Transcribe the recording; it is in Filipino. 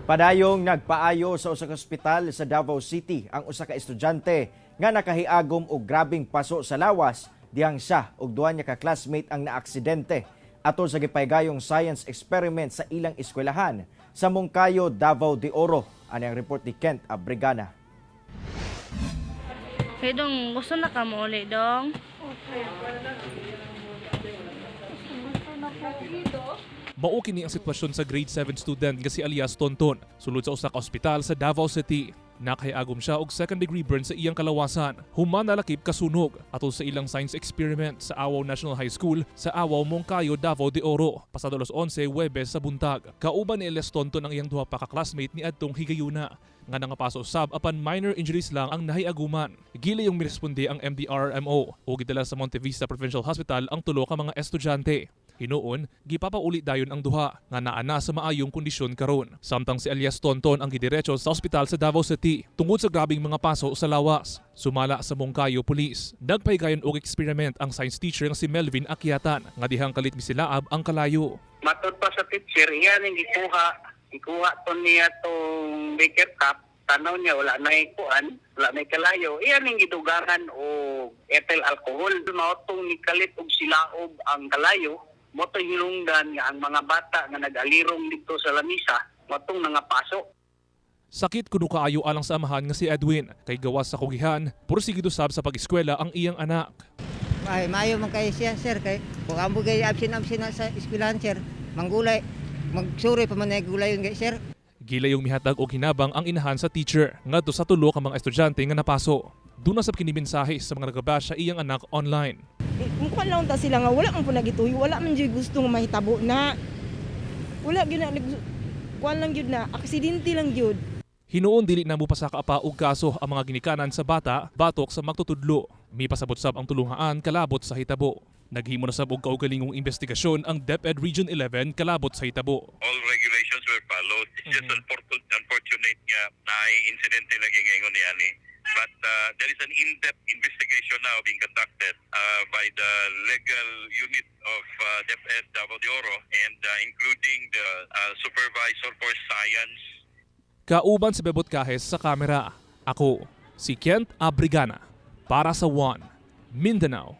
Padayong nagpaayo sa usa ka ospital sa Davao City ang usa ka estudyante nga nakahiagom og grabeng paso sa lawas dihang siya ug duha niya ka classmate ang naaksidente atol sa gipaygayong science experiment sa ilang eskwelahan sa Moncayo, Davao de Oro. Ani ang report ni Kent Abrigana. Hey dong, gusto na ka mo ulit dong? Mao kini ang sitwasyon sa grade 7 student nga si Alias Tonton sulod sa usa ka ospital sa Davao City. Nakahiagom siya og second-degree burn sa iyang kalawasan. Human nalakip kasunog atol sa ilang science experiment sa Awaw National High School sa Awaw, Moncayo, Davao de Oro pasado alas 11 Huwebes sa buntag. Kauban ni Alias Tonton ang iyang duha pa ka classmate ni adtong higayuna nga nangapaso sab apan minor injuries lang ang nahiaguman. Gili yung miresponde ang MDRMO o gidala sa Monte Vista Provincial Hospital ang tulo ka mga estudyante. Hinuon, gipapauli dayon ang duha nga naa sa maayong kondisyon karon. Samtang si Alias Tonton ang gidiretso sa ospital sa Davao City tungod sa grabing mga paso sa lawas. Sumala sa Moncayo Police. Nagpaygayon og experiment ang science teacher nga si Melvin Akyatan nga dihang kalit misilaab ang kalayo. Matod pa sa teacher, iyan ang ikuha to niya tong beaker cup. Tanaw niya, wala na ikuan, wala na kalayo. Iyan ang gidugangan o ethyl alcohol. Maotong ni kalit og silaob ang kalayo. Moto'y hinungdan nga ang mga bata nga nag-alirong dito sa lamisa, motong nangapaso. Sakit kuno kaayo alang sa amahan nga si Edwin kay gawas sa kugihan, pursigido sab sa pag-eskwela ang iyang anak. Ay, maayo man kay siya, sir, kay kung amo kay absent na sa eskwelahan, sir, manggulay, magsuri pa man ay gulayon kay sir. Gilayong mihatag og hinabang ang inahan sa teacher ngadto sa tulo ka mga estudyante nga napaso. Duna sab kini mensahe sa mga nagabash sa iyang anak online. Mukha lang ta sila nga wala man po nagituyo, wala man jud gusto nga mahitabo na. Wala gyud na kuan lang gyud na, aksidente lang gyud. Hinuon dili na mo pasakaapa og kaso ang mga ginikanan sa bata batok sa magtutudlo. May pasabot sab ang tulungaan kalabot sa hitabo. Naghimo na sab og kaugalingong investigasyon ang DepEd Region 11 kalabot sa hitabo. All regulations were followed. It's just unfortunate nga na incident lagi ngayon ni ani. But there is an in-depth investigation now being conducted by the legal unit of DepEd Davao de Oro and including the supervisor for science. Kauban sa bebot kahes sa kamera. Ako, si Kent Abrigana para sa One Mindanao.